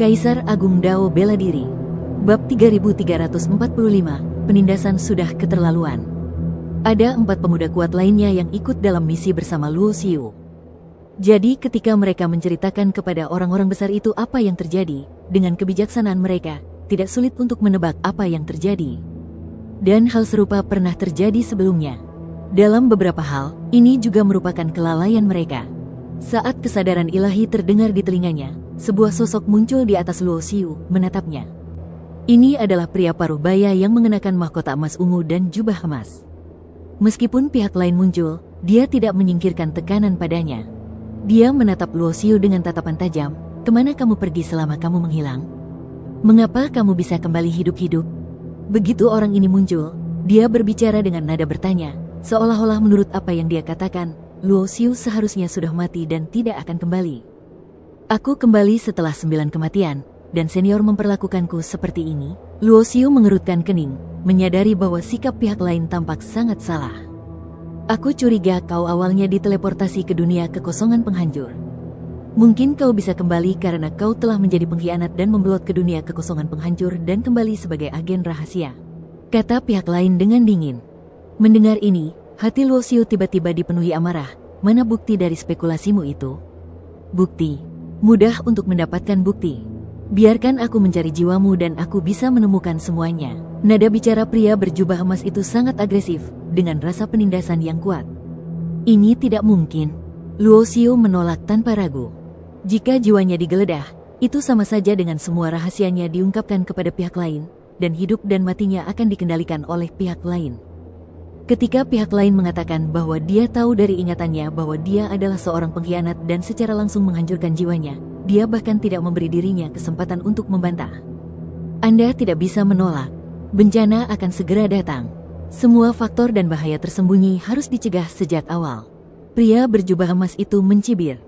Kaisar Agung Dao bela diri. Bab 3345, penindasan sudah keterlaluan. Ada 4 pemuda kuat lainnya yang ikut dalam misi bersama Luo Xiu. Jadi ketika mereka menceritakan kepada orang-orang besar itu apa yang terjadi, dengan kebijaksanaan mereka, tidak sulit untuk menebak apa yang terjadi. Dan hal serupa pernah terjadi sebelumnya. Dalam beberapa hal, ini juga merupakan kelalaian mereka. Saat kesadaran ilahi terdengar di telinganya, sebuah sosok muncul di atas Luo Xiu, menatapnya. Ini adalah pria paruh baya yang mengenakan mahkota emas ungu dan jubah emas. Meskipun pihak lain muncul, dia tidak menyingkirkan tekanan padanya. Dia menatap Luo Xiu dengan tatapan tajam. "Kemana kamu pergi selama kamu menghilang? Mengapa kamu bisa kembali hidup-hidup?" Begitu orang ini muncul, dia berbicara dengan nada bertanya, seolah-olah menurut apa yang dia katakan, Luo Xiu seharusnya sudah mati dan tidak akan kembali. "Aku kembali setelah 9 kematian, dan senior memperlakukanku seperti ini." Luo Xiu mengerutkan kening, menyadari bahwa sikap pihak lain tampak sangat salah. "Aku curiga kau awalnya diteleportasi ke dunia kekosongan penghancur. Mungkin kau bisa kembali karena kau telah menjadi pengkhianat dan membelot ke dunia kekosongan penghancur dan kembali sebagai agen rahasia," kata pihak lain dengan dingin. Mendengar ini, hati Luo Xiu tiba-tiba dipenuhi amarah. "Mana bukti dari spekulasimu itu?" "Bukti? Mudah untuk mendapatkan bukti. Biarkan aku mencari jiwamu dan aku bisa menemukan semuanya." Nada bicara pria berjubah emas itu sangat agresif, dengan rasa penindasan yang kuat. "Ini tidak mungkin." Luo Xiu menolak tanpa ragu. Jika jiwanya digeledah, itu sama saja dengan semua rahasianya diungkapkan kepada pihak lain, dan hidup dan matinya akan dikendalikan oleh pihak lain. Ketika pihak lain mengatakan bahwa dia tahu dari ingatannya bahwa dia adalah seorang pengkhianat dan secara langsung menghancurkan jiwanya, dia bahkan tidak memberi dirinya kesempatan untuk membantah. "Anda tidak bisa menolak. Bencana akan segera datang. Semua faktor dan bahaya tersembunyi harus dicegah sejak awal." Pria berjubah emas itu mencibir.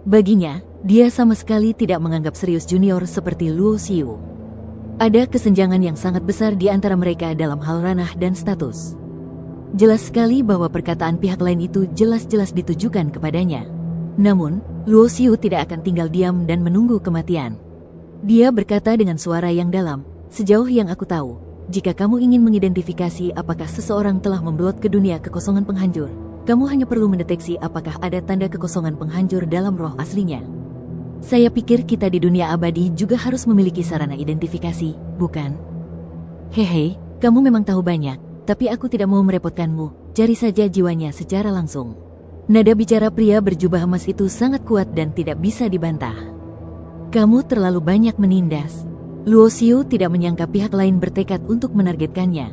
Baginya, dia sama sekali tidak menganggap serius junior seperti Luo Xiu. Ada kesenjangan yang sangat besar di antara mereka dalam hal ranah dan status. Jelas sekali bahwa perkataan pihak lain itu jelas-jelas ditujukan kepadanya. Namun, Luo Xiu tidak akan tinggal diam dan menunggu kematian. Dia berkata dengan suara yang dalam, "Sejauh yang aku tahu, jika kamu ingin mengidentifikasi apakah seseorang telah membelot ke dunia kekosongan penghancur, kamu hanya perlu mendeteksi apakah ada tanda kekosongan penghancur dalam roh aslinya. Saya pikir kita di dunia abadi juga harus memiliki sarana identifikasi, bukan?" "Hehe, kamu memang tahu banyak. Tapi aku tidak mau merepotkanmu, cari saja jiwanya secara langsung." Nada bicara pria berjubah emas itu sangat kuat dan tidak bisa dibantah. "Kamu terlalu banyak menindas." Luo Xiu tidak menyangka pihak lain bertekad untuk menargetkannya.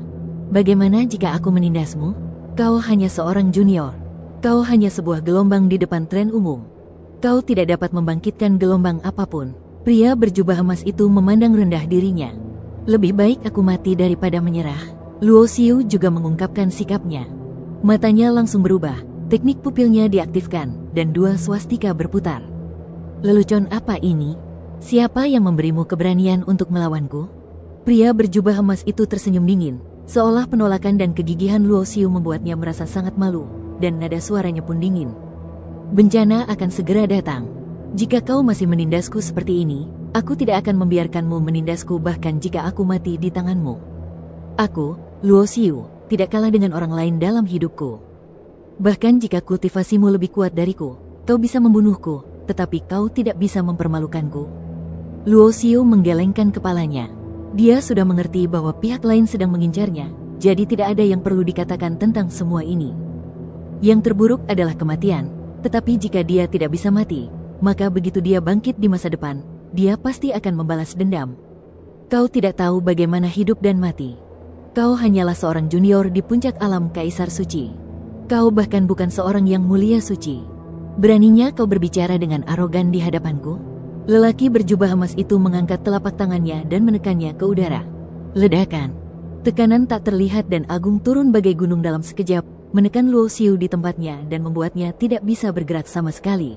"Bagaimana jika aku menindasmu? Kau hanya seorang junior. Kau hanya sebuah gelombang di depan tren umum. Kau tidak dapat membangkitkan gelombang apapun." Pria berjubah emas itu memandang rendah dirinya. "Lebih baik aku mati daripada menyerah." Luo Xiu juga mengungkapkan sikapnya. Matanya langsung berubah, teknik pupilnya diaktifkan, dan 2 swastika berputar. "Lelucon apa ini? Siapa yang memberimu keberanian untuk melawanku?" Pria berjubah emas itu tersenyum dingin, seolah penolakan dan kegigihan Luo Xiu membuatnya merasa sangat malu, dan nada suaranya pun dingin. "Bencana akan segera datang. Jika kau masih menindasku seperti ini, aku tidak akan membiarkanmu menindasku bahkan jika aku mati di tanganmu. Aku, Luo Xiu, tidak kalah dengan orang lain dalam hidupku. Bahkan jika kultivasimu lebih kuat dariku, kau bisa membunuhku, tetapi kau tidak bisa mempermalukanku." Luo Xiu menggelengkan kepalanya. Dia sudah mengerti bahwa pihak lain sedang mengincarnya, jadi tidak ada yang perlu dikatakan tentang semua ini. Yang terburuk adalah kematian, tetapi jika dia tidak bisa mati, maka begitu dia bangkit di masa depan, dia pasti akan membalas dendam. "Kau tidak tahu bagaimana hidup dan mati. Kau hanyalah seorang junior di puncak alam Kaisar Suci. Kau bahkan bukan seorang yang mulia suci. Beraninya kau berbicara dengan arogan di hadapanku?" Lelaki berjubah emas itu mengangkat telapak tangannya dan menekannya ke udara. Ledakan. Tekanan tak terlihat dan agung turun bagai gunung dalam sekejap, menekan Luo Xiu di tempatnya dan membuatnya tidak bisa bergerak sama sekali.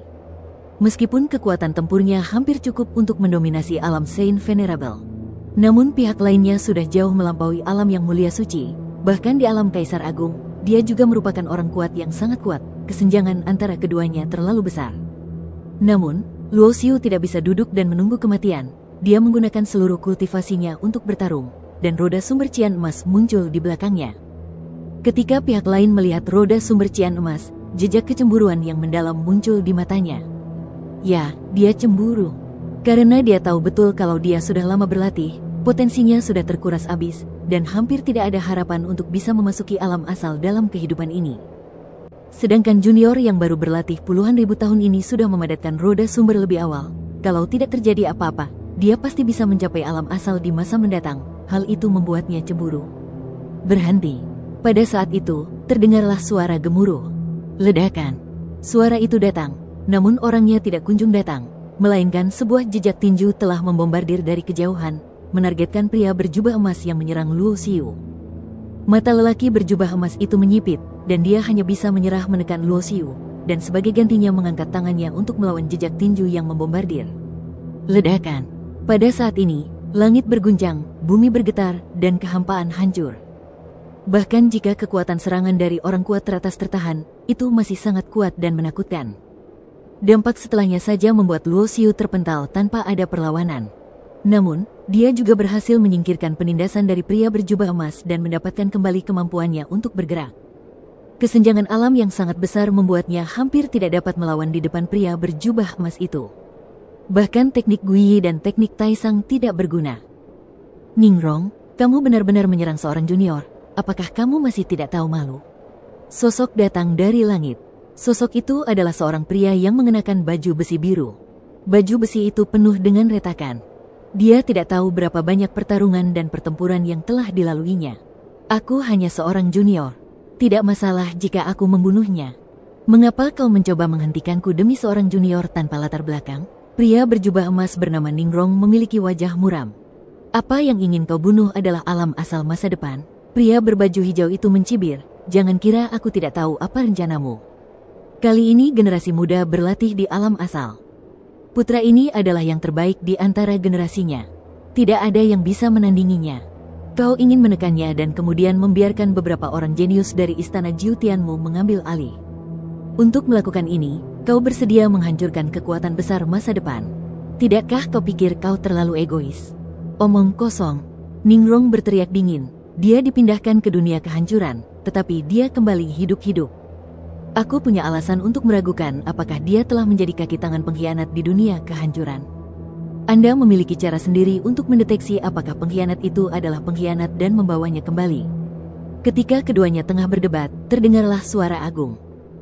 Meskipun kekuatan tempurnya hampir cukup untuk mendominasi alam Saint Venerable, namun pihak lainnya sudah jauh melampaui alam yang mulia suci. Bahkan di alam Kaisar Agung, dia juga merupakan orang kuat yang sangat kuat. Kesenjangan antara keduanya terlalu besar. Namun, Luo Xiu tidak bisa duduk dan menunggu kematian. dia menggunakan seluruh kultivasinya untuk bertarung, dan roda sumber cian emas muncul di belakangnya. Ketika pihak lain melihat roda sumber cian emas, jejak kecemburuan yang mendalam muncul di matanya. Ya, dia cemburu. Karena dia tahu betul kalau dia sudah lama berlatih, potensinya sudah terkuras habis, dan hampir tidak ada harapan untuk bisa memasuki alam asal dalam kehidupan ini. Sedangkan junior yang baru berlatih puluhan ribu tahun ini sudah memadatkan roda sumber lebih awal. Kalau tidak terjadi apa-apa, dia pasti bisa mencapai alam asal di masa mendatang. Hal itu membuatnya cemburu. Berhenti. Pada saat itu, terdengarlah suara gemuruh. Ledakan. Suara itu datang, namun orangnya tidak kunjung datang, melainkan sebuah jejak tinju telah membombardir dari kejauhan, menargetkan pria berjubah emas yang menyerang Luo Xiu. Mata lelaki berjubah emas itu menyipit, dan dia hanya bisa menyerah menekan Luo Xiu, dan sebagai gantinya mengangkat tangannya untuk melawan jejak tinju yang membombardir. Ledakan. Pada saat ini, langit berguncang, bumi bergetar, dan kehampaan hancur. Bahkan jika kekuatan serangan dari orang kuat teratas tertahan, itu masih sangat kuat dan menakutkan. Dampak setelahnya saja membuat Luo Xiu terpental tanpa ada perlawanan. Namun, dia juga berhasil menyingkirkan penindasan dari pria berjubah emas dan mendapatkan kembali kemampuannya untuk bergerak. Kesenjangan alam yang sangat besar membuatnya hampir tidak dapat melawan di depan pria berjubah emas itu. Bahkan teknik Guiyi dan teknik Taisang tidak berguna. Ningrong, kamu benar-benar menyerang seorang junior. Apakah kamu masih tidak tahu malu? Sosok datang dari langit. Sosok itu adalah seorang pria yang mengenakan baju besi biru. Baju besi itu penuh dengan retakan. Dia tidak tahu berapa banyak pertarungan dan pertempuran yang telah dilaluinya. Aku hanya seorang junior. Tidak masalah jika aku membunuhnya. Mengapa kau mencoba menghentikanku demi seorang junior tanpa latar belakang? Pria berjubah emas bernama Ningrong memiliki wajah muram. Apa yang ingin kau bunuh adalah alam asal masa depan? Pria berbaju hijau itu mencibir. Jangan kira aku tidak tahu apa rencanamu. Kali ini generasi muda berlatih di alam asal. Putra ini adalah yang terbaik di antara generasinya. Tidak ada yang bisa menandinginya. Kau ingin menekannya dan kemudian membiarkan beberapa orang jenius dari istana Jiutianmu mengambil alih. Untuk melakukan ini, kau bersedia menghancurkan kekuatan besar masa depan. Tidakkah kau pikir kau terlalu egois? Omong kosong. Ningrong berteriak dingin. Dia dipindahkan ke dunia kehancuran, tetapi dia kembali hidup-hidup. Aku punya alasan untuk meragukan apakah dia telah menjadi kaki tangan pengkhianat di dunia kehancuran. Anda memiliki cara sendiri untuk mendeteksi apakah pengkhianat itu adalah pengkhianat dan membawanya kembali. Ketika keduanya tengah berdebat, terdengarlah suara agung.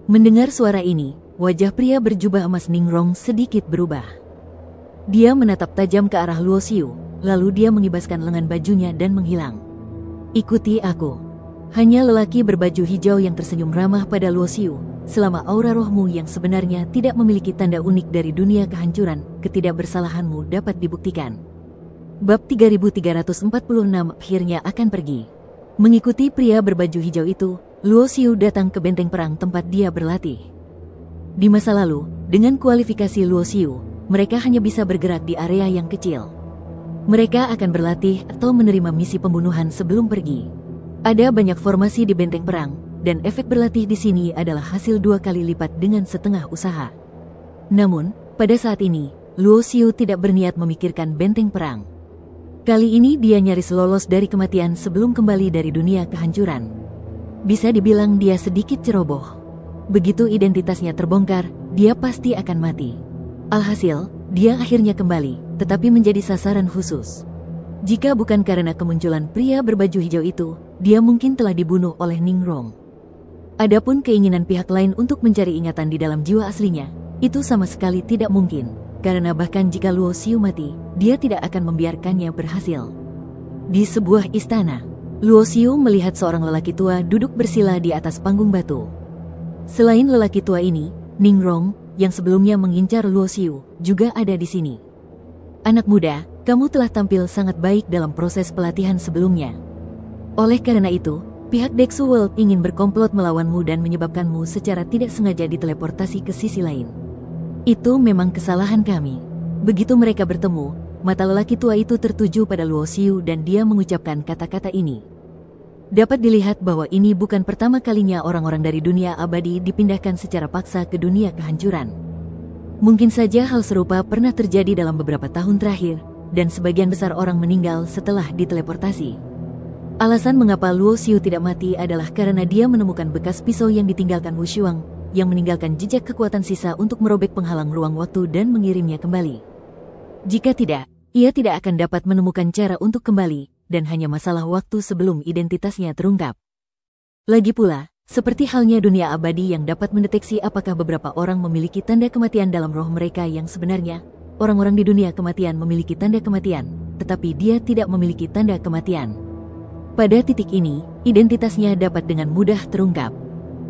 Mendengar suara ini, wajah pria berjubah emas Ningrong sedikit berubah. Dia menatap tajam ke arah Luo Xiu, lalu dia mengibaskan lengan bajunya dan menghilang. Ikuti aku. Hanya lelaki berbaju hijau yang tersenyum ramah pada Luo Xiu, selama aura rohmu yang sebenarnya tidak memiliki tanda unik dari dunia kehancuran, ketidakbersalahanmu dapat dibuktikan. Bab 3346 akhirnya akan pergi. Mengikuti pria berbaju hijau itu, Luo Xiu datang ke benteng perang tempat dia berlatih. Di masa lalu, dengan kualifikasi Luo Xiu, mereka hanya bisa bergerak di area yang kecil. Mereka akan berlatih atau menerima misi pembunuhan sebelum pergi. Ada banyak formasi di benteng perang, dan efek berlatih di sini adalah hasil 2 kali lipat dengan setengah usaha. Namun, pada saat ini, Luo Xiu tidak berniat memikirkan benteng perang. Kali ini dia nyaris lolos dari kematian sebelum kembali dari dunia kehancuran. Bisa dibilang dia sedikit ceroboh. Begitu identitasnya terbongkar, dia pasti akan mati. Alhasil, dia akhirnya kembali, tetapi menjadi sasaran khusus. Jika bukan karena kemunculan pria berbaju hijau itu, dia mungkin telah dibunuh oleh Ningrong. Adapun keinginan pihak lain untuk mencari ingatan di dalam jiwa aslinya, itu sama sekali tidak mungkin, karena bahkan jika Luo Xiu mati, dia tidak akan membiarkannya berhasil. Di sebuah istana, Luo Xiu melihat seorang lelaki tua duduk bersila di atas panggung batu. Selain lelaki tua ini, Ningrong, yang sebelumnya mengincar Luo Xiu, juga ada di sini. Anak muda, kamu telah tampil sangat baik dalam proses pelatihan sebelumnya. Oleh karena itu, pihak Dexu World ingin berkomplot melawanmu dan menyebabkanmu secara tidak sengaja diteleportasi ke sisi lain. Itu memang kesalahan kami. Begitu mereka bertemu, mata lelaki tua itu tertuju pada Luo Xiu dan dia mengucapkan kata-kata ini. Dapat dilihat bahwa ini bukan pertama kalinya orang-orang dari dunia abadi dipindahkan secara paksa ke dunia kehancuran. Mungkin saja hal serupa pernah terjadi dalam beberapa tahun terakhir, dan sebagian besar orang meninggal setelah diteleportasi. Alasan mengapa Luo Xiu tidak mati adalah karena dia menemukan bekas pisau yang ditinggalkan Wu Shuang, yang meninggalkan jejak kekuatan sisa untuk merobek penghalang ruang waktu dan mengirimnya kembali. Jika tidak, ia tidak akan dapat menemukan cara untuk kembali, dan hanya masalah waktu sebelum identitasnya terungkap. Lagi pula, seperti halnya dunia abadi yang dapat mendeteksi apakah beberapa orang memiliki tanda kematian dalam roh mereka yang sebenarnya, orang-orang di dunia kematian memiliki tanda kematian, tetapi dia tidak memiliki tanda kematian. Pada titik ini, identitasnya dapat dengan mudah terungkap.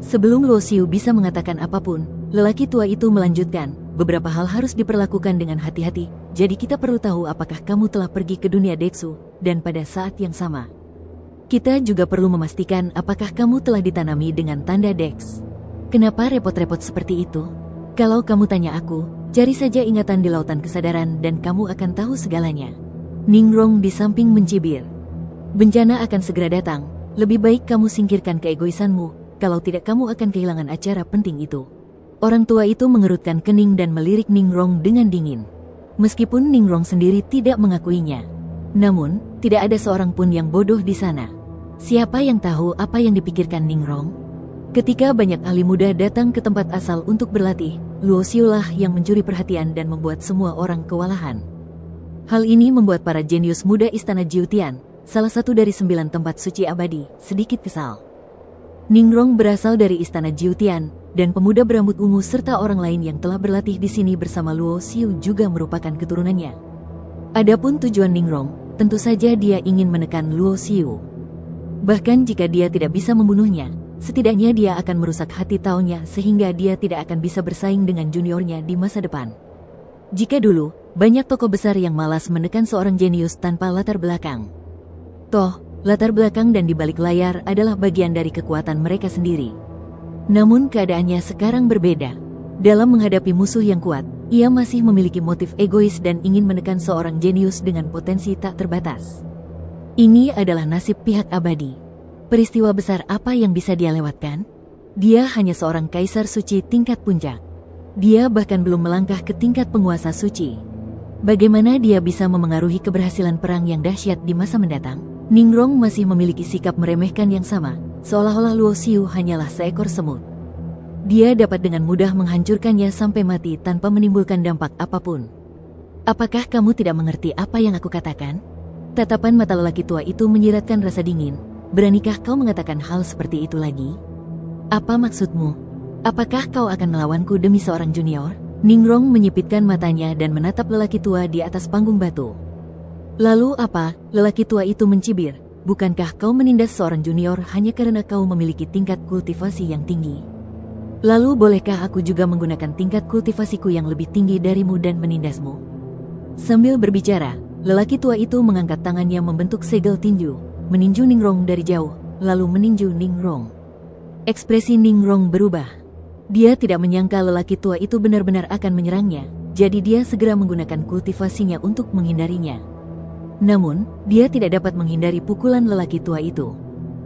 Sebelum Luo Xiu bisa mengatakan apapun, lelaki tua itu melanjutkan, beberapa hal harus diperlakukan dengan hati-hati, jadi kita perlu tahu apakah kamu telah pergi ke dunia Dexu, dan pada saat yang sama. Kita juga perlu memastikan apakah kamu telah ditanami dengan tanda Dex. Kenapa repot-repot seperti itu? Kalau kamu tanya aku, cari saja ingatan di lautan kesadaran dan kamu akan tahu segalanya. Ningrong di samping mencibir. Bencana akan segera datang, lebih baik kamu singkirkan keegoisanmu, kalau tidak kamu akan kehilangan acara penting itu. Orang tua itu mengerutkan kening dan melirik Ningrong dengan dingin. Meskipun Ningrong sendiri tidak mengakuinya. Namun, tidak ada seorang pun yang bodoh di sana. Siapa yang tahu apa yang dipikirkan Ningrong? Ketika banyak ahli muda datang ke tempat asal untuk berlatih, Luo Xiu lah yang mencuri perhatian dan membuat semua orang kewalahan. Hal ini membuat para jenius muda Istana Jiutian, salah satu dari 9 tempat suci abadi, sedikit kesal. Ningrong berasal dari Istana Jiutian, dan pemuda berambut ungu serta orang lain yang telah berlatih di sini bersama Luo Xiu juga merupakan keturunannya. Adapun tujuan Ningrong, tentu saja dia ingin menekan Luo Xiu. Bahkan jika dia tidak bisa membunuhnya, setidaknya dia akan merusak hati Taonya sehingga dia tidak akan bisa bersaing dengan juniornya di masa depan. Jika dulu, banyak tokoh besar yang malas menekan seorang jenius tanpa latar belakang. Toh, latar belakang dan di balik layar adalah bagian dari kekuatan mereka sendiri. Namun keadaannya sekarang berbeda. Dalam menghadapi musuh yang kuat, ia masih memiliki motif egois dan ingin menekan seorang jenius dengan potensi tak terbatas. Ini adalah nasib pihak abadi. Peristiwa besar apa yang bisa dia lewatkan? Dia hanya seorang kaisar suci tingkat puncak. Dia bahkan belum melangkah ke tingkat penguasa suci. Bagaimana dia bisa memengaruhi keberhasilan perang yang dahsyat di masa mendatang? Ningrong masih memiliki sikap meremehkan yang sama, seolah-olah Luo Xiu hanyalah seekor semut. Dia dapat dengan mudah menghancurkannya sampai mati tanpa menimbulkan dampak apapun. Apakah kamu tidak mengerti apa yang aku katakan? Tatapan mata lelaki tua itu menyiratkan rasa dingin. Beranikah kau mengatakan hal seperti itu lagi? Apa maksudmu? Apakah kau akan melawanku demi seorang junior? Ningrong menyipitkan matanya dan menatap lelaki tua di atas panggung batu. Lalu apa? Lelaki tua itu mencibir. Bukankah kau menindas seorang junior hanya karena kau memiliki tingkat kultivasi yang tinggi? Lalu bolehkah aku juga menggunakan tingkat kultivasiku yang lebih tinggi darimu dan menindasmu? Sambil berbicara, lelaki tua itu mengangkat tangannya membentuk segel tinju, meninju Ningrong dari jauh, lalu meninju Ningrong. Ekspresi Ningrong berubah. Dia tidak menyangka lelaki tua itu benar-benar akan menyerangnya, jadi dia segera menggunakan kultivasinya untuk menghindarinya. Namun, dia tidak dapat menghindari pukulan lelaki tua itu.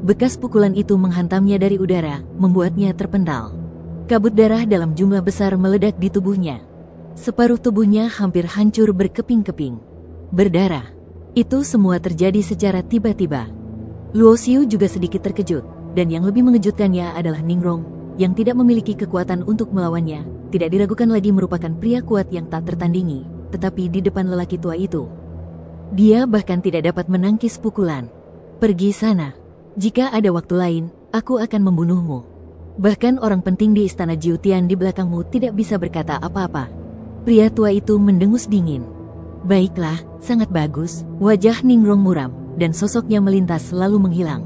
Bekas pukulan itu menghantamnya dari udara, membuatnya terpental. Kabut darah dalam jumlah besar meledak di tubuhnya. Separuh tubuhnya hampir hancur berkeping-keping. Berdarah. Itu semua terjadi secara tiba-tiba. Luo Xiu juga sedikit terkejut, dan yang lebih mengejutkannya adalah Ningrong, yang tidak memiliki kekuatan untuk melawannya, tidak diragukan lagi merupakan pria kuat yang tak tertandingi, tetapi di depan lelaki tua itu, dia bahkan tidak dapat menangkis pukulan. Pergi sana. Jika ada waktu lain, aku akan membunuhmu. Bahkan orang penting di Istana Jiutian di belakangmu tidak bisa berkata apa-apa. Pria tua itu mendengus dingin. Baiklah, sangat bagus. Wajah Ningrong muram, dan sosoknya melintas lalu menghilang.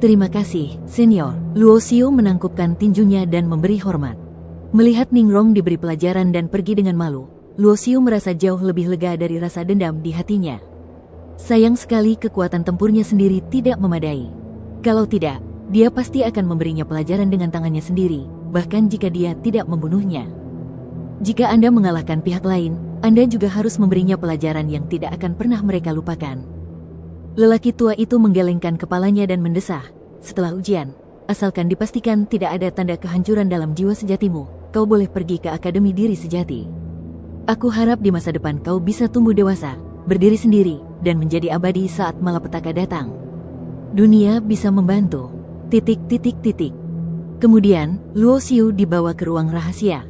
Terima kasih, senior. Luo Xiu menangkupkan tinjunya dan memberi hormat. Melihat Ningrong diberi pelajaran dan pergi dengan malu, Luo Xiu merasa jauh lebih lega dari rasa dendam di hatinya. Sayang sekali kekuatan tempurnya sendiri tidak memadai. Kalau tidak, dia pasti akan memberinya pelajaran dengan tangannya sendiri, bahkan jika dia tidak membunuhnya. Jika Anda mengalahkan pihak lain, Anda juga harus memberinya pelajaran yang tidak akan pernah mereka lupakan. Lelaki tua itu menggelengkan kepalanya dan mendesah, setelah ujian, asalkan dipastikan tidak ada tanda kehancuran dalam jiwa sejatimu, kau boleh pergi ke Akademi Diri Sejati. Aku harap di masa depan kau bisa tumbuh dewasa, berdiri sendiri, dan menjadi abadi saat malapetaka datang. Dunia bisa membantu. ... Kemudian, Luo Xiu dibawa ke ruang rahasia.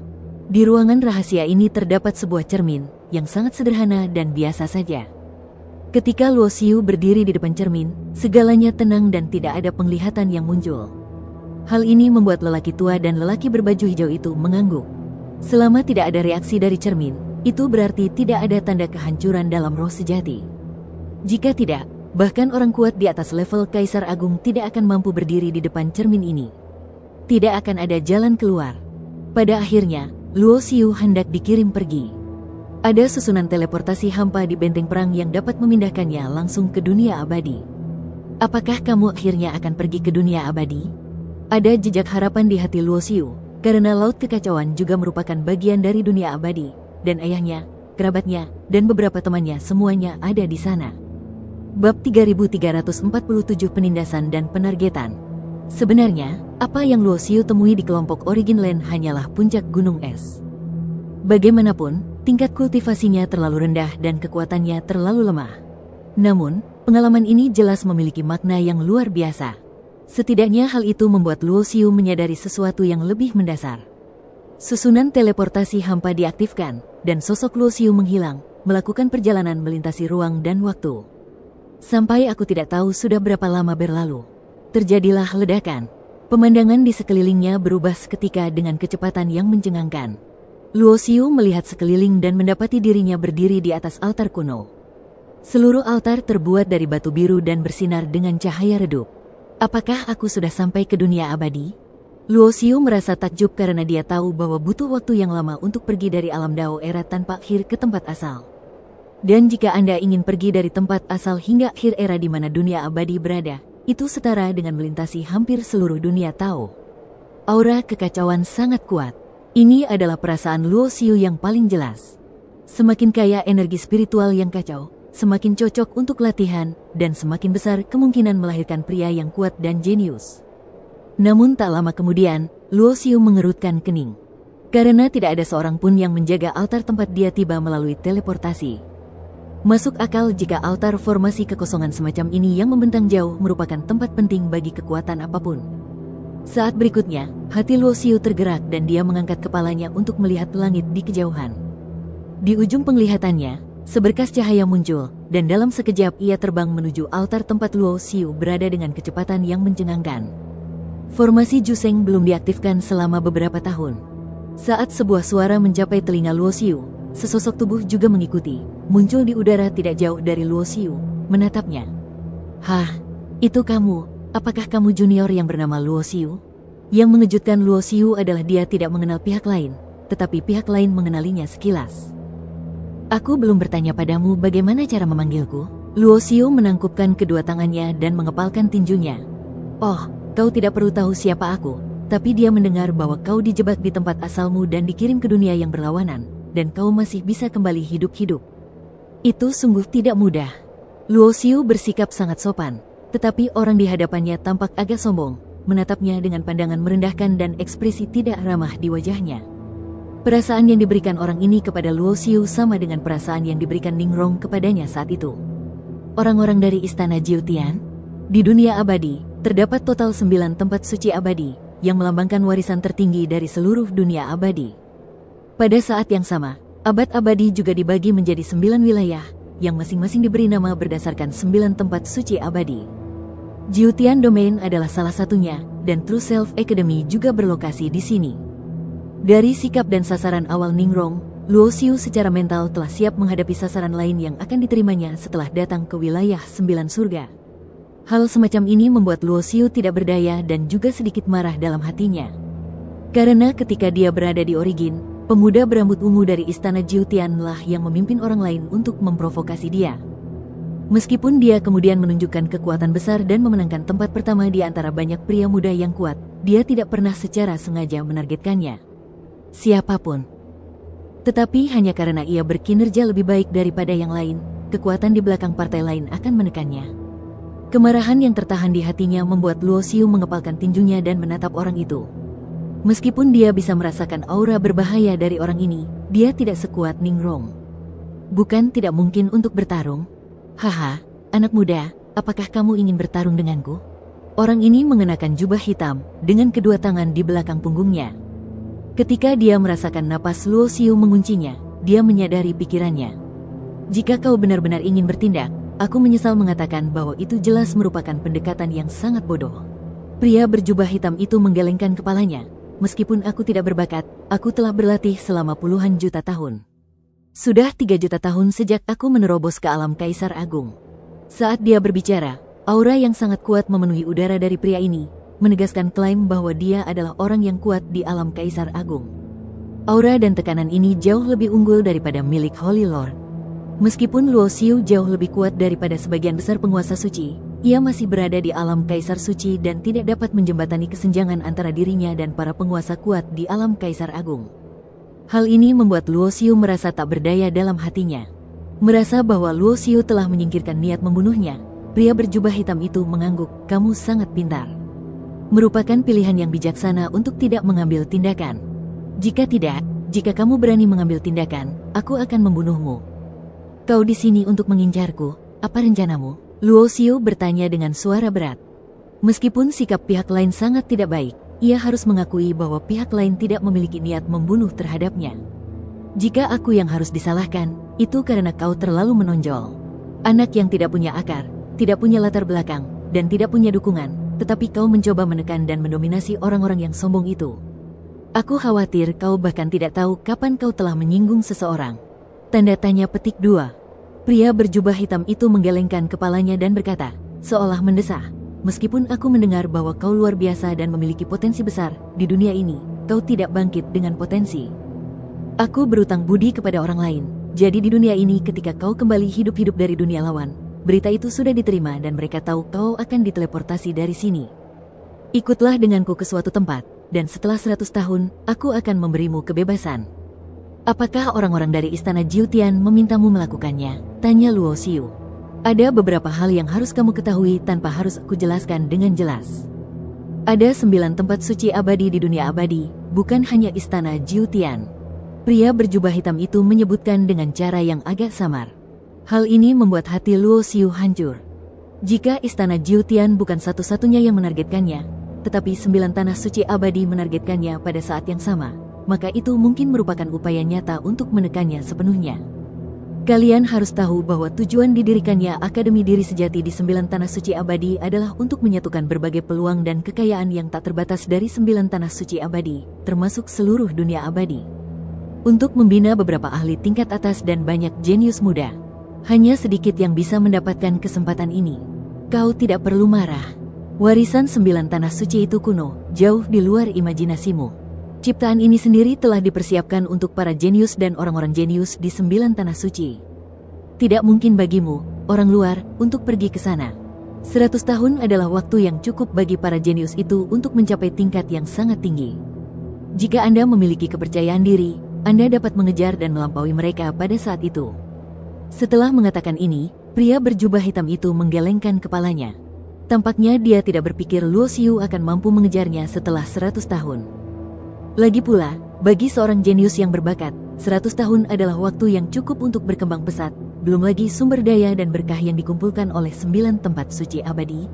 Di ruangan rahasia ini terdapat sebuah cermin, yang sangat sederhana dan biasa saja. Ketika Luo Xiu berdiri di depan cermin, segalanya tenang dan tidak ada penglihatan yang muncul. Hal ini membuat lelaki tua dan lelaki berbaju hijau itu mengangguk. Selama tidak ada reaksi dari cermin, itu berarti tidak ada tanda kehancuran dalam roh sejati. Jika tidak, bahkan orang kuat di atas level Kaisar Agung tidak akan mampu berdiri di depan cermin ini. Tidak akan ada jalan keluar. Pada akhirnya, Luo Xiu hendak dikirim pergi. Ada susunan teleportasi hampa di benteng perang yang dapat memindahkannya langsung ke dunia abadi. Apakah kamu akhirnya akan pergi ke dunia abadi? Ada jejak harapan di hati Luo Xiu, karena Laut Kekacauan juga merupakan bagian dari dunia abadi, dan ayahnya, kerabatnya, dan beberapa temannya semuanya ada di sana. Bab 3347 Penindasan dan Penargetan. Sebenarnya, apa yang Luo Xiu temui di kelompok Origin Land hanyalah puncak gunung es. Bagaimanapun, tingkat kultivasinya terlalu rendah dan kekuatannya terlalu lemah. Namun, pengalaman ini jelas memiliki makna yang luar biasa. Setidaknya hal itu membuat Luo Xiu menyadari sesuatu yang lebih mendasar. Susunan teleportasi hampa diaktifkan, dan sosok Luo Xiu menghilang, melakukan perjalanan melintasi ruang dan waktu. Sampai aku tidak tahu sudah berapa lama berlalu. Terjadilah ledakan. Pemandangan di sekelilingnya berubah seketika dengan kecepatan yang mencengangkan. Luo Xiu melihat sekeliling dan mendapati dirinya berdiri di atas altar kuno. Seluruh altar terbuat dari batu biru dan bersinar dengan cahaya redup. Apakah aku sudah sampai ke dunia abadi? Luo Xiu merasa takjub karena dia tahu bahwa butuh waktu yang lama untuk pergi dari alam Dao era tanpa akhir ke tempat asal. Dan jika Anda ingin pergi dari tempat asal hingga akhir era di mana dunia abadi berada, itu setara dengan melintasi hampir seluruh dunia Tao. Aura kekacauan sangat kuat. Ini adalah perasaan Luo Xiu yang paling jelas. Semakin kaya energi spiritual yang kacau, semakin cocok untuk latihan, dan semakin besar kemungkinan melahirkan pria yang kuat dan jenius. Namun tak lama kemudian, Luo Xiu mengerutkan kening. Karena tidak ada seorang pun yang menjaga altar tempat dia tiba melalui teleportasi. Masuk akal jika altar formasi kekosongan semacam ini yang membentang jauh merupakan tempat penting bagi kekuatan apapun. Saat berikutnya, hati Luo Xiu tergerak dan dia mengangkat kepalanya untuk melihat langit di kejauhan. Di ujung penglihatannya, seberkas cahaya muncul, dan dalam sekejap ia terbang menuju altar tempat Luo Xiu berada dengan kecepatan yang mencengangkan. Formasi Juseng belum diaktifkan selama beberapa tahun. Saat sebuah suara mencapai telinga Luo Xiu, sesosok tubuh juga mengikuti, muncul di udara tidak jauh dari Luo Xiu, menatapnya. Hah, itu kamu, apakah kamu junior yang bernama Luo Xiu? Yang mengejutkan Luo Xiu adalah dia tidak mengenal pihak lain, tetapi pihak lain mengenalinya sekilas. Aku belum bertanya padamu bagaimana cara memanggilku. Luo Xiu menangkupkan kedua tangannya dan mengepalkan tinjunya. Oh, kau tidak perlu tahu siapa aku, tapi dia mendengar bahwa kau dijebak di tempat asalmu dan dikirim ke dunia yang berlawanan, dan kau masih bisa kembali hidup-hidup. Itu sungguh tidak mudah. Luo Xiu bersikap sangat sopan, tetapi orang di hadapannya tampak agak sombong, menatapnya dengan pandangan merendahkan dan ekspresi tidak ramah di wajahnya. Perasaan yang diberikan orang ini kepada Luo Xiu sama dengan perasaan yang diberikan Ning Rong kepadanya saat itu. Orang-orang dari Istana Jiutian? Di dunia abadi, terdapat total 9 tempat suci abadi, yang melambangkan warisan tertinggi dari seluruh dunia abadi. Pada saat yang sama, abad abadi juga dibagi menjadi 9 wilayah, yang masing-masing diberi nama berdasarkan 9 tempat suci abadi. Jiutian Domain adalah salah satunya, dan True Self Academy juga berlokasi di sini. Dari sikap dan sasaran awal Ning Rong, Luo Xiu secara mental telah siap menghadapi sasaran lain yang akan diterimanya setelah datang ke wilayah 9 surga. Hal semacam ini membuat Luo Xiu tidak berdaya dan juga sedikit marah dalam hatinya. Karena ketika dia berada di Origin, pemuda berambut ungu dari Istana Jiutian lah yang memimpin orang lain untuk memprovokasi dia. Meskipun dia kemudian menunjukkan kekuatan besar dan memenangkan tempat pertama di antara banyak pria muda yang kuat, dia tidak pernah secara sengaja menargetkannya siapapun. Tetapi hanya karena ia berkinerja lebih baik daripada yang lain, kekuatan di belakang partai lain akan menekannya. Kemarahan yang tertahan di hatinya membuat Luo Xiu mengepalkan tinjunya dan menatap orang itu. Meskipun dia bisa merasakan aura berbahaya dari orang ini, dia tidak sekuat Ning Rong. Bukan tidak mungkin untuk bertarung? Haha, anak muda, apakah kamu ingin bertarung denganku? Orang ini mengenakan jubah hitam, dengan kedua tangan di belakang punggungnya. Ketika dia merasakan napas Luo Xiu menguncinya, dia menyadari pikirannya. Jika kau benar-benar ingin bertindak, aku menyesal mengatakan bahwa itu jelas merupakan pendekatan yang sangat bodoh. Pria berjubah hitam itu menggelengkan kepalanya. Meskipun aku tidak berbakat, aku telah berlatih selama puluhan juta tahun. Sudah 3 juta tahun sejak aku menerobos ke alam Kaisar Agung. Saat dia berbicara, aura yang sangat kuat memenuhi udara dari pria ini, menegaskan klaim bahwa dia adalah orang yang kuat di alam Kaisar Agung. Aura dan tekanan ini jauh lebih unggul daripada milik Holy Lord. Meskipun Luo Xiu jauh lebih kuat daripada sebagian besar penguasa suci, ia masih berada di alam Kaisar Suci dan tidak dapat menjembatani kesenjangan antara dirinya dan para penguasa kuat di alam Kaisar Agung. Hal ini membuat Luo Xiu merasa tak berdaya dalam hatinya. Merasa bahwa Luo Xiu telah menyingkirkan niat membunuhnya, pria berjubah hitam itu mengangguk, "Kamu sangat pintar. Merupakan pilihan yang bijaksana untuk tidak mengambil tindakan. Jika tidak, jika kamu berani mengambil tindakan, aku akan membunuhmu." "Kau di sini untuk mengincarku, apa rencanamu?" Luo Xiu bertanya dengan suara berat. Meskipun sikap pihak lain sangat tidak baik, ia harus mengakui bahwa pihak lain tidak memiliki niat membunuh terhadapnya. "Jika aku yang harus disalahkan, itu karena kau terlalu menonjol. Anak yang tidak punya akar, tidak punya latar belakang, dan tidak punya dukungan, tetapi kau mencoba menekan dan mendominasi orang-orang yang sombong itu. Aku khawatir kau bahkan tidak tahu kapan kau telah menyinggung seseorang." Tanda tanya petik 2. Pria berjubah hitam itu menggelengkan kepalanya dan berkata, seolah mendesah, "Meskipun aku mendengar bahwa kau luar biasa dan memiliki potensi besar, di dunia ini, kau tidak bangkit dengan potensi. Aku berutang budi kepada orang lain, jadi di dunia ini ketika kau kembali hidup-hidup dari dunia lawan, berita itu sudah diterima dan mereka tahu kau akan diteleportasi dari sini. Ikutlah denganku ke suatu tempat, dan setelah 100 tahun, aku akan memberimu kebebasan." "Apakah orang-orang dari istana Jiutian memintamu melakukannya?" tanya Luo Xiu. "Ada beberapa hal yang harus kamu ketahui tanpa harus aku jelaskan dengan jelas. Ada 9 tempat suci abadi di dunia abadi, bukan hanya istana Jiutian." Pria berjubah hitam itu menyebutkan dengan cara yang agak samar. Hal ini membuat hati Luo Xiu hancur. Jika istana Jiutian bukan satu-satunya yang menargetkannya, tetapi 9 tanah suci abadi menargetkannya pada saat yang sama, maka itu mungkin merupakan upaya nyata untuk menekannya sepenuhnya. Kalian harus tahu bahwa tujuan didirikannya Akademi Diri Sejati di 9 Tanah Suci Abadi adalah untuk menyatukan berbagai peluang dan kekayaan yang tak terbatas dari 9 Tanah Suci Abadi, termasuk seluruh dunia abadi. Untuk membina beberapa ahli tingkat atas dan banyak jenius muda. Hanya sedikit yang bisa mendapatkan kesempatan ini. Kau tidak perlu marah. Warisan 9 Tanah Suci itu kuno, jauh di luar imajinasimu. Ciptaan ini sendiri telah dipersiapkan untuk para jenius dan orang-orang jenius di 9 tanah suci. Tidak mungkin bagimu, orang luar, untuk pergi ke sana. 100 tahun adalah waktu yang cukup bagi para jenius itu untuk mencapai tingkat yang sangat tinggi. Jika Anda memiliki kepercayaan diri, Anda dapat mengejar dan melampaui mereka pada saat itu. Setelah mengatakan ini, pria berjubah hitam itu menggelengkan kepalanya. Tampaknya dia tidak berpikir Luo Xiu akan mampu mengejarnya setelah 100 tahun. Lagi pula, bagi seorang jenius yang berbakat, 100 tahun adalah waktu yang cukup untuk berkembang pesat, belum lagi sumber daya dan berkah yang dikumpulkan oleh 9 tempat suci abadi.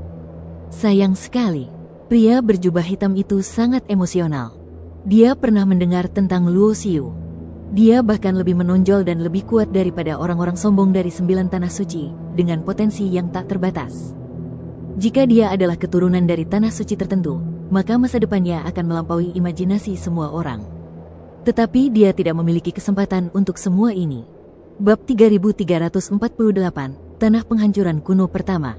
Sayang sekali, pria berjubah hitam itu sangat emosional. Dia pernah mendengar tentang Luo Xiu. Dia bahkan lebih menonjol dan lebih kuat daripada orang-orang sombong dari 9 tanah suci, dengan potensi yang tak terbatas. Jika dia adalah keturunan dari tanah suci tertentu, maka masa depannya akan melampaui imajinasi semua orang. Tetapi dia tidak memiliki kesempatan untuk semua ini. Bab 3348, Tanah Penghancuran Kuno Pertama.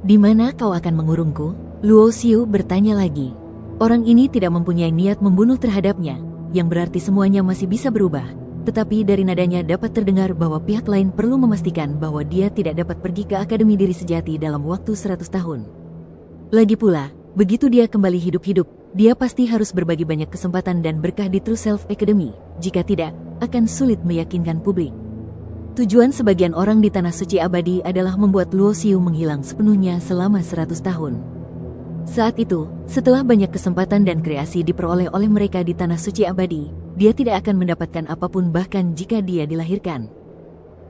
"Di mana kau akan mengurungku?" Luo Xiu bertanya lagi. Orang ini tidak mempunyai niat membunuh terhadapnya, yang berarti semuanya masih bisa berubah. Tetapi dari nadanya dapat terdengar bahwa pihak lain perlu memastikan bahwa dia tidak dapat pergi ke Akademi Diri Sejati dalam waktu 100 tahun. Lagi pula, begitu dia kembali hidup-hidup, dia pasti harus berbagi banyak kesempatan dan berkah di True Self Academy. Jika tidak, akan sulit meyakinkan publik. Tujuan sebagian orang di Tanah Suci Abadi adalah membuat Luo Xiu menghilang sepenuhnya selama 100 tahun. Saat itu, setelah banyak kesempatan dan kreasi diperoleh oleh mereka di Tanah Suci Abadi, dia tidak akan mendapatkan apapun bahkan jika dia dilahirkan.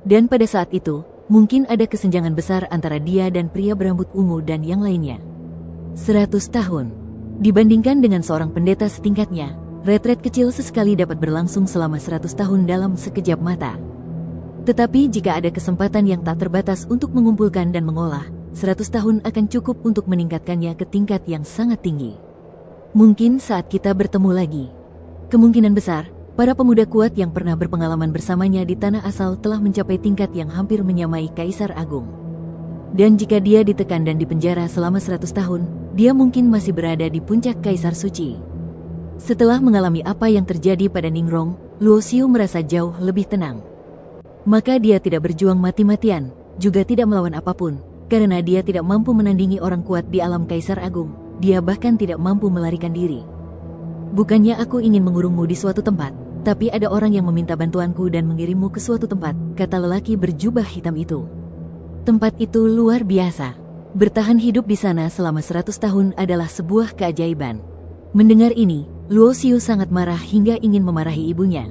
Dan pada saat itu, mungkin ada kesenjangan besar antara dia dan pria berambut ungu dan yang lainnya. 100 tahun. Dibandingkan dengan seorang pendeta setingkatnya, retret kecil sesekali dapat berlangsung selama 100 tahun dalam sekejap mata. Tetapi jika ada kesempatan yang tak terbatas untuk mengumpulkan dan mengolah, 100 tahun akan cukup untuk meningkatkannya ke tingkat yang sangat tinggi. Mungkin saat kita bertemu lagi, kemungkinan besar, para pemuda kuat yang pernah berpengalaman bersamanya di tanah asal telah mencapai tingkat yang hampir menyamai Kaisar Agung. Dan jika dia ditekan dan dipenjara selama 100 tahun, dia mungkin masih berada di puncak Kaisar Suci. Setelah mengalami apa yang terjadi pada Ningrong, Luo Xiu merasa jauh lebih tenang. Maka dia tidak berjuang mati-matian, juga tidak melawan apapun, karena dia tidak mampu menandingi orang kuat di alam Kaisar Agung. Dia bahkan tidak mampu melarikan diri. Bukannya aku ingin mengurungmu di suatu tempat, tapi ada orang yang meminta bantuanku dan mengirimmu ke suatu tempat, kata lelaki berjubah hitam itu. Tempat itu luar biasa. Bertahan hidup di sana selama 100 tahun adalah sebuah keajaiban. Mendengar ini, Luo Xiu sangat marah hingga ingin memarahi ibunya.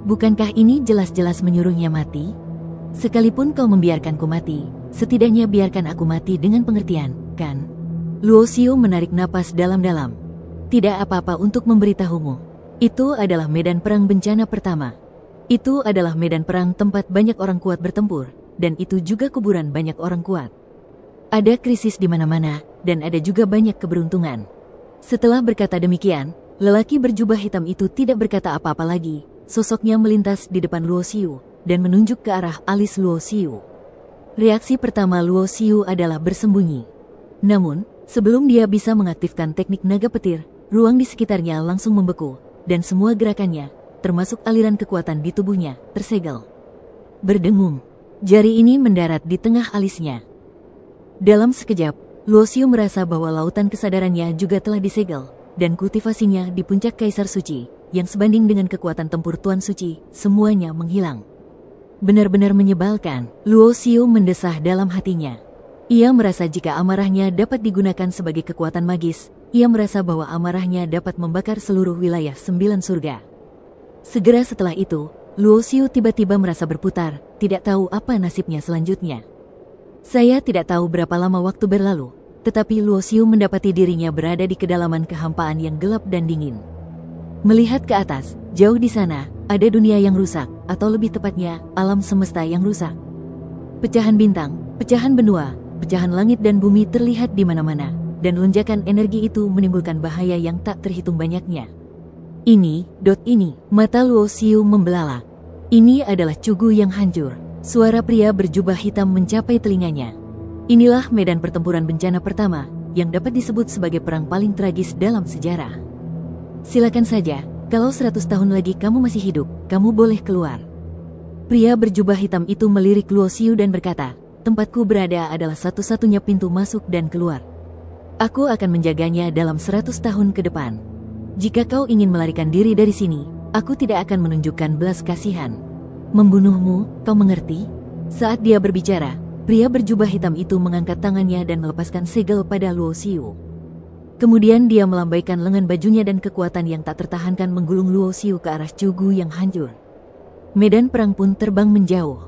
Bukankah ini jelas-jelas menyuruhnya mati? Sekalipun kau membiarkanku mati, setidaknya biarkan aku mati dengan pengertian, kan? Luo Xiu menarik napas dalam-dalam. Tidak apa-apa untuk memberitahumu. Itu adalah medan perang bencana pertama. Itu adalah medan perang tempat banyak orang kuat bertempur, dan itu juga kuburan banyak orang kuat. Ada krisis di mana-mana, dan ada juga banyak keberuntungan. Setelah berkata demikian, lelaki berjubah hitam itu tidak berkata apa-apa lagi. Sosoknya melintas di depan Luo Xiu, dan menunjuk ke arah alis Luo Xiu. Reaksi pertama Luo Xiu adalah bersembunyi. Namun, sebelum dia bisa mengaktifkan teknik naga petir, ruang di sekitarnya langsung membeku, dan semua gerakannya, termasuk aliran kekuatan di tubuhnya, tersegel. Berdengung, jari ini mendarat di tengah alisnya. Dalam sekejap, Luo Xiu merasa bahwa lautan kesadarannya juga telah disegel, dan kultivasinya di puncak Kaisar Suci, yang sebanding dengan kekuatan tempur Tuan Suci, semuanya menghilang. Benar-benar menyebalkan, Luo Xiu mendesah dalam hatinya. Ia merasa jika amarahnya dapat digunakan sebagai kekuatan magis, ia merasa bahwa amarahnya dapat membakar seluruh wilayah 9 surga. Segera setelah itu, Luo Xiu tiba-tiba merasa berputar, tidak tahu apa nasibnya selanjutnya. Saya tidak tahu berapa lama waktu berlalu, tetapi Luo Xiu mendapati dirinya berada di kedalaman kehampaan yang gelap dan dingin. Melihat ke atas, jauh di sana, ada dunia yang rusak, atau lebih tepatnya, alam semesta yang rusak. Pecahan bintang, pecahan benua, pecahan langit dan bumi terlihat di mana-mana, dan lonjakan energi itu menimbulkan bahaya yang tak terhitung banyaknya. Ini, mata Luo Xiu membelalak. Ini adalah Cugu yang hancur. Suara pria berjubah hitam mencapai telinganya. Inilah medan pertempuran bencana pertama, yang dapat disebut sebagai perang paling tragis dalam sejarah. Silakan saja, kalau 100 tahun lagi kamu masih hidup, kamu boleh keluar. Pria berjubah hitam itu melirik Luo Xiu dan berkata, tempatku berada adalah satu-satunya pintu masuk dan keluar. Aku akan menjaganya dalam 100 tahun ke depan. Jika kau ingin melarikan diri dari sini, aku tidak akan menunjukkan belas kasihan. Membunuhmu, kau mengerti? Saat dia berbicara, pria berjubah hitam itu mengangkat tangannya dan melepaskan segel pada Luo Xiu. Kemudian dia melambaikan lengan bajunya dan kekuatan yang tak tertahankan menggulung Luo Xiu ke arah Cugu yang hancur. Medan perang pun terbang menjauh.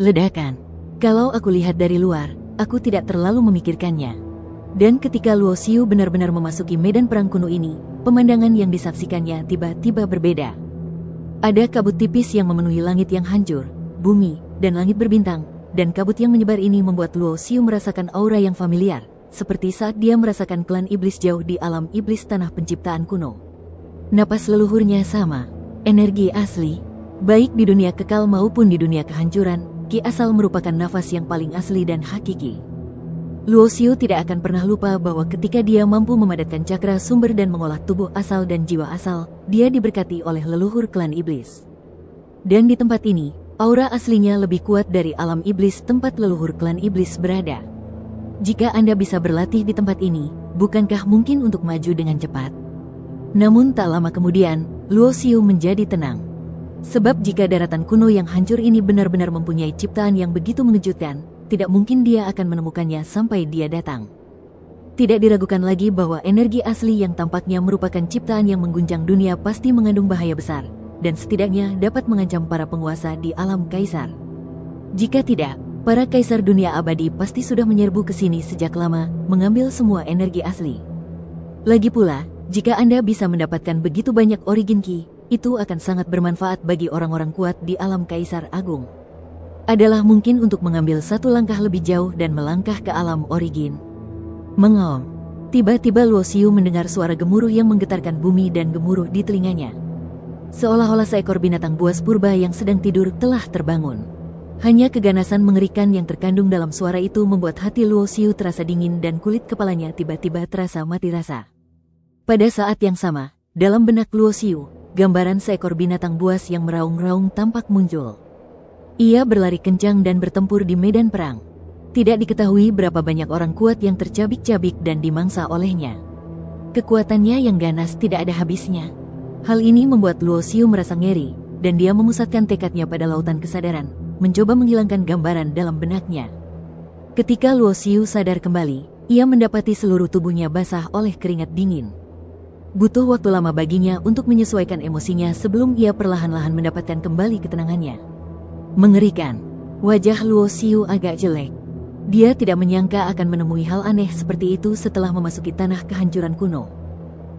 Ledakan. Kalau aku lihat dari luar, aku tidak terlalu memikirkannya. Dan ketika Luo Xiu benar-benar memasuki medan perang kuno ini, pemandangan yang disaksikannya tiba-tiba berbeda. Ada kabut tipis yang memenuhi langit yang hancur, bumi, dan langit berbintang, dan kabut yang menyebar ini membuat Luo Xiu merasakan aura yang familiar, seperti saat dia merasakan klan iblis jauh di alam iblis tanah penciptaan kuno. Napas leluhurnya sama, energi asli, baik di dunia kekal maupun di dunia kehancuran, Ki asal merupakan nafas yang paling asli dan hakiki. Luo Xiu tidak akan pernah lupa bahwa ketika dia mampu memadatkan cakra sumber dan mengolah tubuh asal dan jiwa asal, dia diberkati oleh leluhur klan iblis. Dan di tempat ini, aura aslinya lebih kuat dari alam iblis tempat leluhur klan iblis berada. Jika Anda bisa berlatih di tempat ini, bukankah mungkin untuk maju dengan cepat? Namun tak lama kemudian, Luo Xiu menjadi tenang. Sebab jika daratan kuno yang hancur ini benar-benar mempunyai ciptaan yang begitu mengejutkan, tidak mungkin dia akan menemukannya sampai dia datang. Tidak diragukan lagi bahwa energi asli yang tampaknya merupakan ciptaan yang mengguncang dunia pasti mengandung bahaya besar, dan setidaknya dapat mengancam para penguasa di alam kaisar. Jika tidak, para kaisar dunia abadi pasti sudah menyerbu ke sini sejak lama, mengambil semua energi asli. Lagi pula, jika Anda bisa mendapatkan begitu banyak origin key, itu akan sangat bermanfaat bagi orang-orang kuat di alam Kaisar Agung. Adalah mungkin untuk mengambil satu langkah lebih jauh dan melangkah ke alam origin. Mengaum. Tiba-tiba Luo Xiu mendengar suara gemuruh yang menggetarkan bumi dan gemuruh di telinganya. Seolah-olah seekor binatang buas purba yang sedang tidur telah terbangun. Hanya keganasan mengerikan yang terkandung dalam suara itu membuat hati Luo Xiu terasa dingin dan kulit kepalanya tiba-tiba terasa mati rasa. Pada saat yang sama, dalam benak Luo Xiu, gambaran seekor binatang buas yang meraung-raung tampak muncul. Ia berlari kencang dan bertempur di medan perang. Tidak diketahui berapa banyak orang kuat yang tercabik-cabik dan dimangsa olehnya. Kekuatannya yang ganas tidak ada habisnya. Hal ini membuat Luo Xiu merasa ngeri, dan dia memusatkan tekadnya pada lautan kesadaran, mencoba menghilangkan gambaran dalam benaknya. Ketika Luo Xiu sadar kembali, ia mendapati seluruh tubuhnya basah oleh keringat dingin. Butuh waktu lama baginya untuk menyesuaikan emosinya sebelum ia perlahan-lahan mendapatkan kembali ketenangannya. Mengerikan. Wajah Luo Xiu agak jelek. Dia tidak menyangka akan menemui hal aneh seperti itu setelah memasuki tanah kehancuran kuno.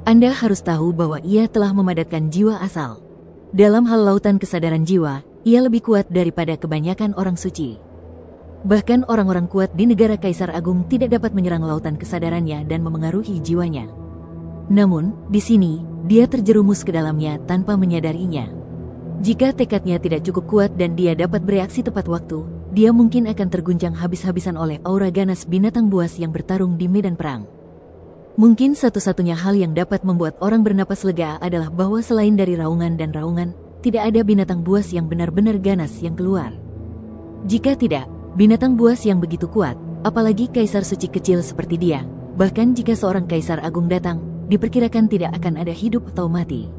Anda harus tahu bahwa ia telah memadatkan jiwa asal. Dalam hal lautan kesadaran jiwa, ia lebih kuat daripada kebanyakan orang suci. Bahkan orang-orang kuat di negara Kaisar Agung tidak dapat menyerang lautan kesadarannya dan memengaruhi jiwanya. Namun, di sini, dia terjerumus ke dalamnya tanpa menyadarinya. Jika tekadnya tidak cukup kuat dan dia dapat bereaksi tepat waktu, dia mungkin akan terguncang habis-habisan oleh aura ganas binatang buas yang bertarung di medan perang. Mungkin satu-satunya hal yang dapat membuat orang bernapas lega adalah bahwa selain dari raungan dan raungan, tidak ada binatang buas yang benar-benar ganas yang keluar. Jika tidak, binatang buas yang begitu kuat, apalagi kaisar suci kecil seperti dia, bahkan jika seorang kaisar agung datang, diperkirakan tidak akan ada hidup atau mati.